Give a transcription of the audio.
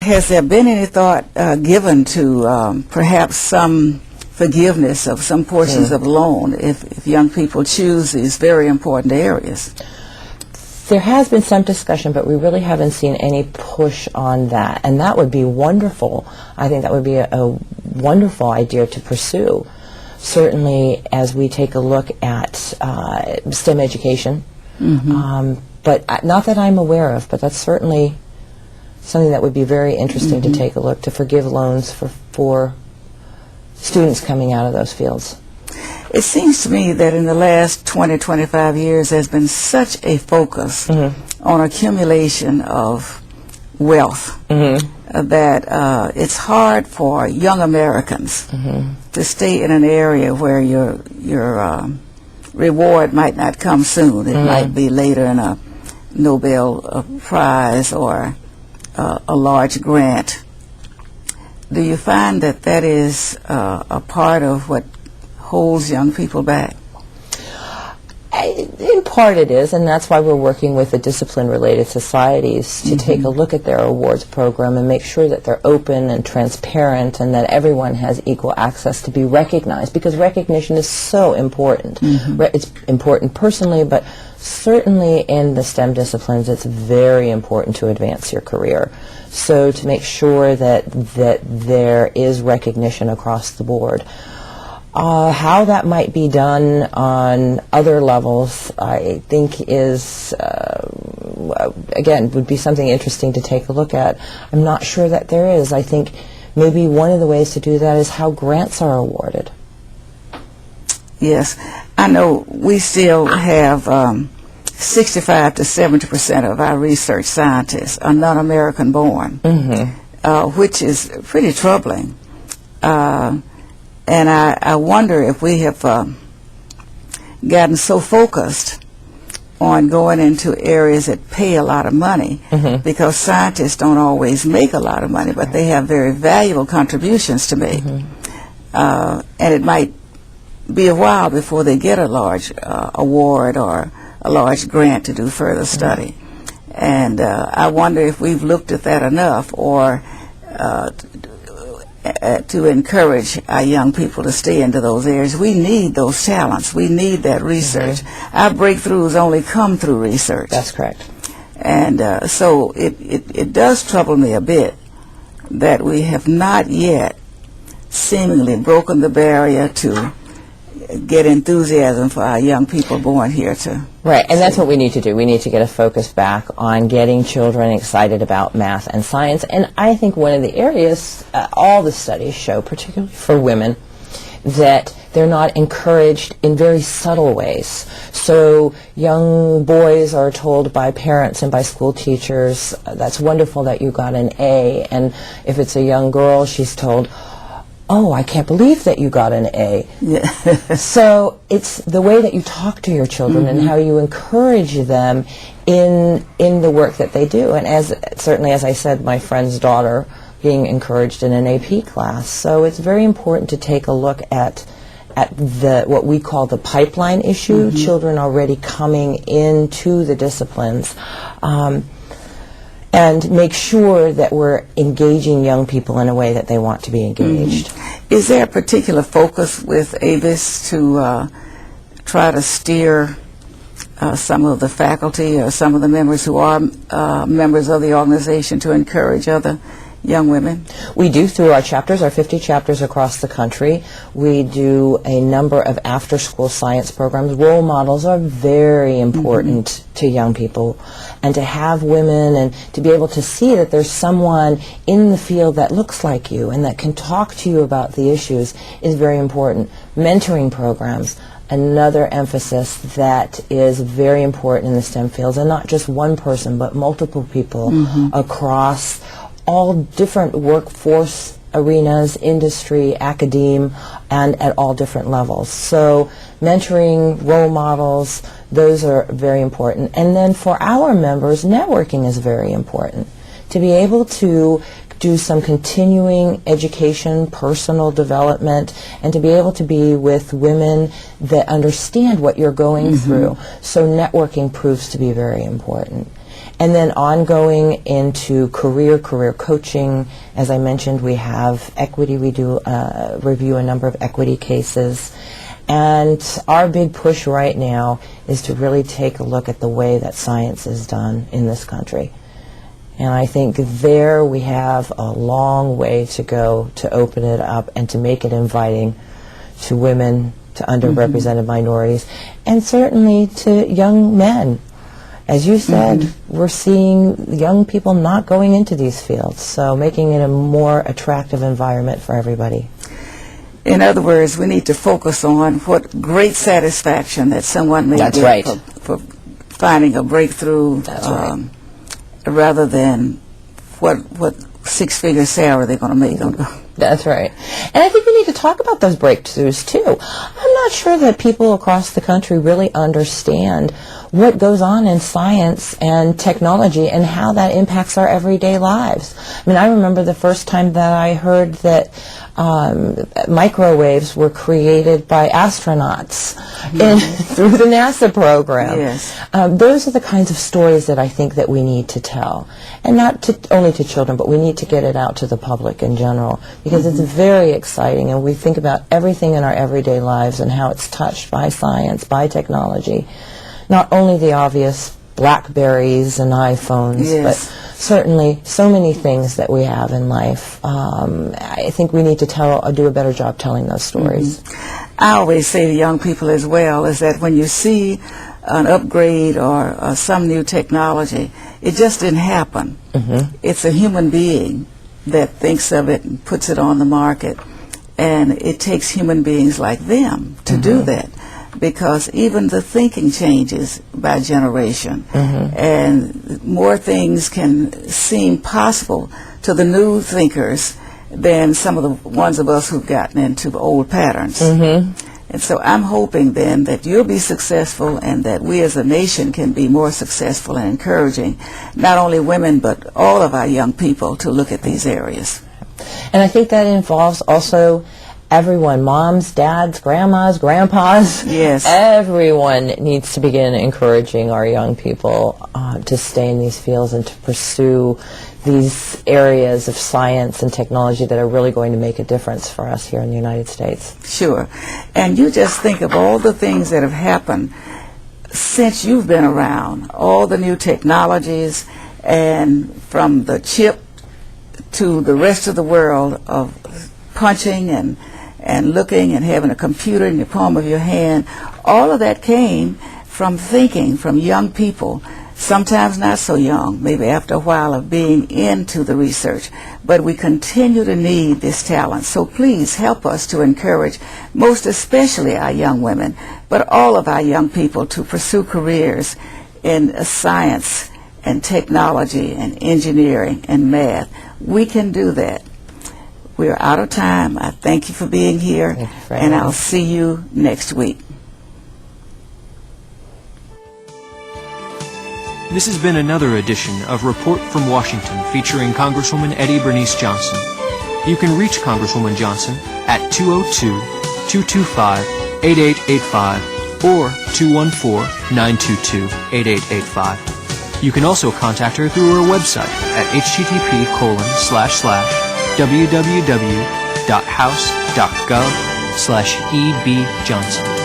Has there been any thought given to perhaps some forgiveness of some portions of loan if young people choose these very important areas? There has been some discussion, but we really haven't seen any push on that, and that would be wonderful. I think that would be a wonderful idea to pursue. Certainly, as we take a look at STEM education, but not that I'm aware of, but that's certainly something that would be very interesting to take a look, to forgive loans for students coming out of those fields. It seems to me that in the last 20, 25 years there's been such a focus on accumulation of wealth that it's hard for young Americans to stay in an area where your reward might not come soon. It might be later in a Nobel Prize or a large grant. Do you find that that is a part of what holds young people back? In part it is, and that's why we're working with the discipline-related societies to take a look at their awards program and make sure that they're open and transparent and that everyone has equal access to be recognized, because recognition is so important. It's important personally, but certainly in the STEM disciplines it's very important to advance your career. So to make sure that there is recognition across the board. How that might be done on other levels, I think is, again, would be something interesting to take a look at. I'm not sure that there is. I think maybe one of the ways to do that is how grants are awarded. Yes. I know we still have 65 to 70% of our research scientists are non-American born, which is pretty troubling. And I wonder if we have gotten so focused on going into areas that pay a lot of money, because scientists don't always make a lot of money, but they have very valuable contributions to make. And it might be a while before they get a large award or a large grant to do further study. And I wonder if we've looked at that enough, or to encourage our young people to stay into those areas. We need those talents. We need that research. Our breakthroughs only come through research. That's correct. And so it does trouble me a bit that we have not yet seemingly broken the barrier to get enthusiasm for our young people born here to. Right, and that's what we need to do. We need to get a focus back on getting children excited about math and science. And I think one of the areas, all the studies show, particularly for women, that they're not encouraged in very subtle ways. So young boys are told by parents and by school teachers, that's wonderful that you got an A. And if it's a young girl, she's told, oh, I can't believe that you got an A. So it's the way that you talk to your children and how you encourage them in the work that they do. And certainly as I said, my friend's daughter being encouraged in an AP class. So it's very important to take a look at what we call the pipeline issue, children already coming into the disciplines. And make sure that we're engaging young people in a way that they want to be engaged. Is there a particular focus with ABIS to try to steer some of the faculty or some of the members who are members of the organization to encourage other young women? We do through our chapters, our 50 chapters across the country. We do a number of after-school science programs. Role models are very important to young people, and to have women and to be able to see that there's someone in the field that looks like you and that can talk to you about the issues is very important. Mentoring programs, another emphasis that is very important in the STEM fields, and not just one person but multiple people across all different workforce arenas, industry, academe, and at all different levels. So mentoring, role models, those are very important. And then for our members, networking is very important. To be able to do some continuing education, personal development, and to be able to be with women that understand what you're going through. So networking proves to be very important. And then ongoing into career coaching. As I mentioned, we have equity. We do review a number of equity cases. And our big push right now is to really take a look at the way that science is done in this country. And I think there we have a long way to go to open it up and to make it inviting to women, to underrepresented minorities, and certainly to young men. As you said, we're seeing young people not going into these fields, so making it a more attractive environment for everybody. In other words, we need to focus on what great satisfaction that someone may That's get right. for finding a breakthrough, That's right. rather than what six-figure salary they're going to make. That's right. And I think we need to talk about those breakthroughs, too. I'm not sure that people across the country really understand what goes on in science and technology and how that impacts our everyday lives. I mean, I remember the first time that I heard that microwaves were created by astronauts through the NASA program. Yes. Those are the kinds of stories that I think that we need to tell. And not only to children, but we need to get it out to the public in general, because it's very exciting, and we think about everything in our everyday lives and how it's touched by science, by technology. Not only the obvious BlackBerries and iPhones, Yes. but certainly so many things that we have in life. I think we need to do a better job telling those stories. I always say to young people as well is that when you see an upgrade or some new technology, it just didn't happen. It's a human being that thinks of it and puts it on the market, and it takes human beings like them to do that, because even the thinking changes by generation, and more things can seem possible to the new thinkers than some of the ones of us who've gotten into old patterns. And so I'm hoping then that you'll be successful, and that we as a nation can be more successful in encouraging not only women but all of our young people to look at these areas. And I think that involves also everyone, moms, dads, grandmas, grandpas. Yes. Everyone needs to begin encouraging our young people to stay in these fields and to pursue these areas of science and technology that are really going to make a difference for us here in the United States. Sure. And you just think of all the things that have happened since you've been around, all the new technologies, and from the chip to the rest of the world of punching and looking and having a computer in the palm of your hand. All of that came from thinking, from young people, sometimes not so young, maybe after a while of being into the research. But we continue to need this talent. So please help us to encourage, most especially our young women, but all of our young people, to pursue careers in science and technology and engineering and math. We can do that. We're out of time. I thank you for being here, and I'll see you next week. This has been another edition of Report from Washington featuring Congresswoman Eddie Bernice Johnson. You can reach Congresswoman Johnson at 202-225-8885 or 214-922-8885. You can also contact her through her website at http://www.house.gov/ebjohnson.